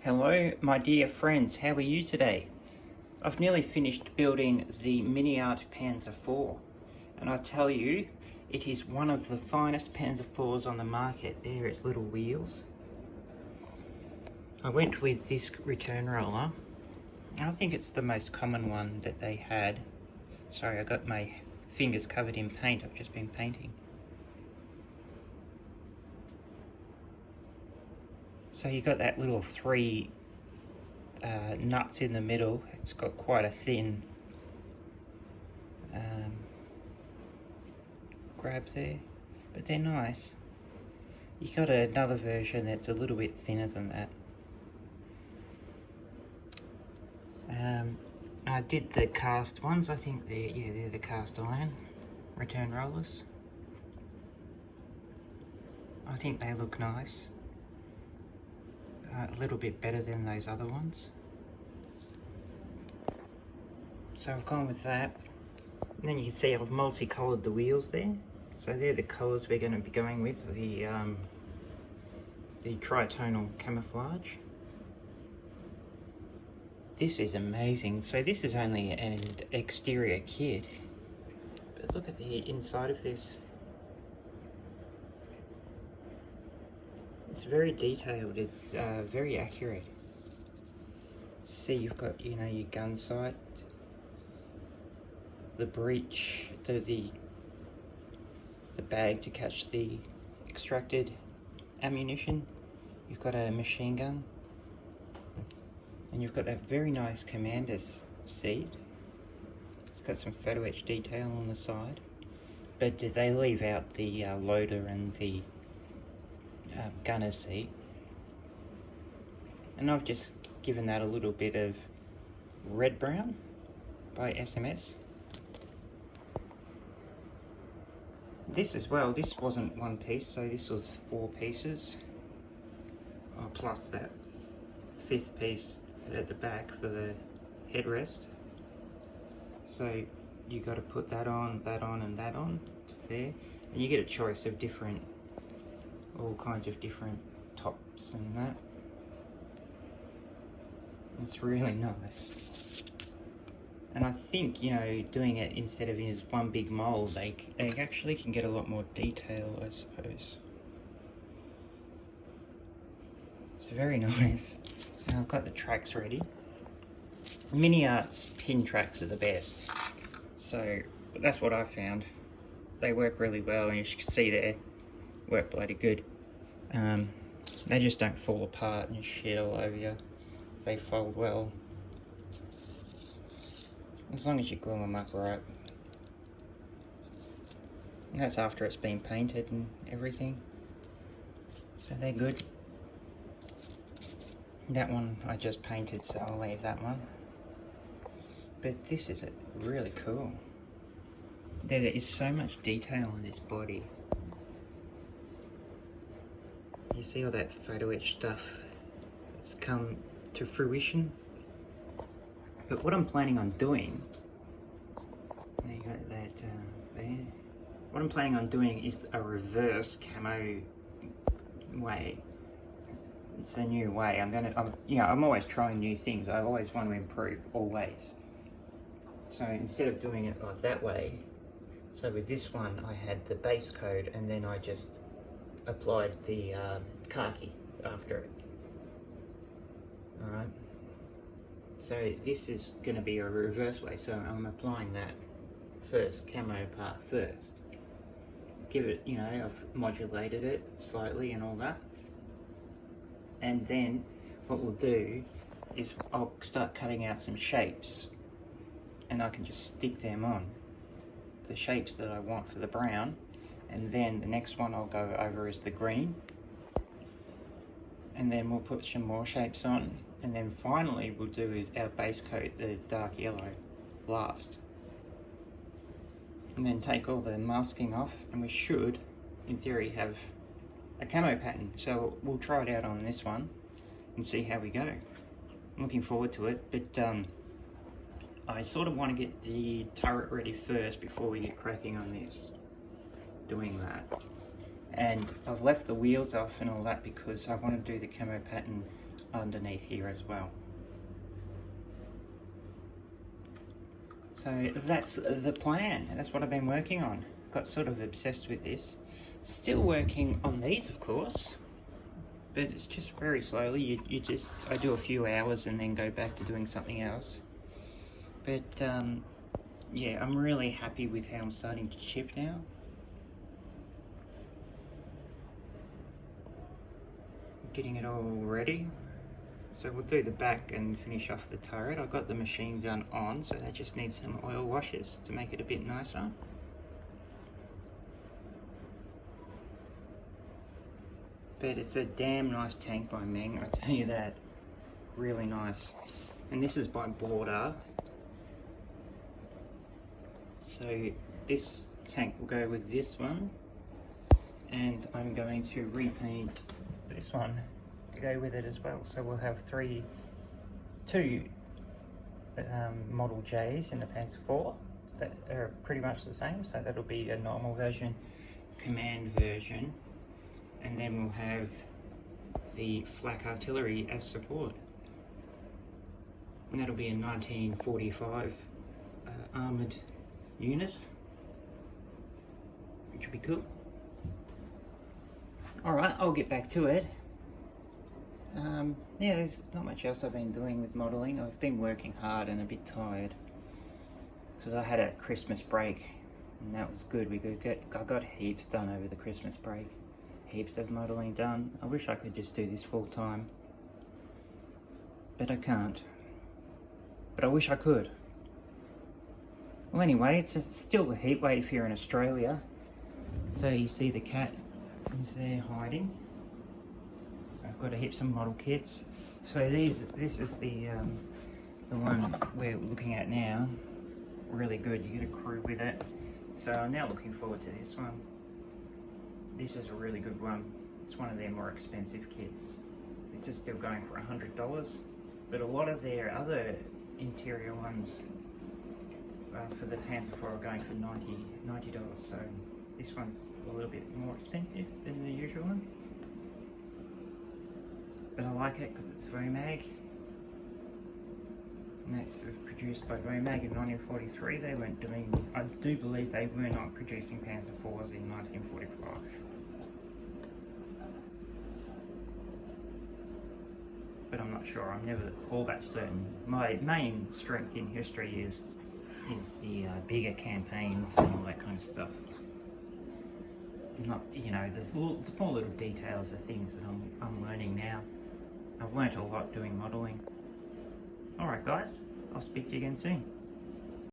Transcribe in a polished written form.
Hello my dear friends, how are you today? I've nearly finished building the Miniart Panzer IV, and I tell you, it is one of the finest Panzer IVs on the market. There, its little wheels. I went with this return roller. I think it's the most common one that they had. Sorry, I got my fingers covered in paint, I've just been painting. So you got that little three nuts in the middle. It's got quite a thin grab there, but they're nice. You got another version that's a little bit thinner than that. I did the cast ones. I think they're the cast iron return rollers. I think they look nice. A little bit better than those other ones. So I've gone with that. And then you can see I've multicoloured the wheels there. So they're the colours we're going to be going with, the tritonal camouflage. This is amazing. So this is only an exterior kit, but look at the inside of this. It's very detailed, it's very accurate. See, you've got, you know, your gun sight, the breech, the bag to catch the extracted ammunition. You've got a machine gun, and you've got that very nice commander's seat. It's got some photo etch detail on the side, but they leave out the loader and the gunner's seat, and I've just given that a little bit of red brown by SMS. This as well, this wasn't one piece, so this was 4 pieces, plus that 5th piece at the back for the headrest. So you got to put that on, and that on there, and you get a choice of all kinds of different tops and that. It's really nice. And I think, you know, doing it instead of in one big mold, they actually can get a lot more detail, I suppose. It's very nice. Now I've got the tracks ready. Miniart's pin tracks are the best. So that's what I found. They work really well, and you can see there, work bloody good. They just don't fall apart and shit all over you. They fold well, as long as you glue them up right. And that's after it's been painted and everything, so they're good. That one I just painted, so I'll leave that one. But this is really cool. There is so much detail on this body. You see all that photo etch stuff that's come to fruition. But what I'm planning on doing, there you go, that there. What I'm planning on doing is a reverse camo way. It's a new way. I'm always trying new things. I always want to improve, always. So instead of doing it like that way, so with this one I had the base coat, and then I just applied the khaki after it. Alright, so this is going to be a reverse way, so I'm applying that first, camo part first. Give it, you know, I've modulated it slightly and all that. And then what we'll do is I'll start cutting out some shapes, and I can just stick them on, the shapes that I want for the brown. And then the next one I'll go over is the green, and then we'll put some more shapes on, and then finally we'll do our base coat, the dark yellow, last. And then take all the masking off, and we should, in theory, have a camo pattern. So we'll try it out on this one and see how we go. I'm looking forward to it, but I sort of want to get the turret ready first before we get cracking on this, doing that. And I've left the wheels off and all that because I want to do the camo pattern underneath here as well. So that's the plan, and that's what I've been working on. Got sort of obsessed with this. Still working on these, of course, but it's just very slowly. I do a few hours and then go back to doing something else. But yeah, I'm really happy with how I'm starting to chip now. Getting it all ready. So we'll do the back and finish off the turret. I've got the machine gun on, so that just needs some oil washes to make it a bit nicer. But it's a damn nice tank by Meng, I tell you that. Really nice. And this is by Border. So this tank will go with this one. And I'm going to repaint this one to go with it as well. So we'll have two Model J's in the Panzer IV that are pretty much the same. So that'll be a normal version, command version, and then we'll have the flak artillery as support. And that'll be a 1945 armoured unit, which will be cool. Alright, I'll get back to it. Yeah, there's not much else I've been doing with modelling. I've been working hard and a bit tired because I had a Christmas break and that was good. I got heaps done over the Christmas break. Heaps of modelling done. I wish I could just do this full time, but I can't. But I wish I could. Well anyway, it's still a heat wave here in Australia. So you see the cat is there hiding. I've got to hit some model kits. So this is the one we're looking at now. Really good, you get a crew with it. So I'm now looking forward to this one. This is a really good one. It's one of their more expensive kits. This is still going for $100, but a lot of their other interior ones for the Panzer IV are going for $90. So this one's a little bit more expensive than the usual one. But I like it because it's Vomag. And that's produced by Vomag in 1943. They weren't doing, I do believe they were not producing Panzer IVs in 1945. But I'm not sure, I'm never all that certain. My main strength in history is the bigger campaigns and all that kind of stuff. Not, you know, there's small little details of things that I'm learning now. I've learnt a lot doing modelling. Alright guys, I'll speak to you again soon.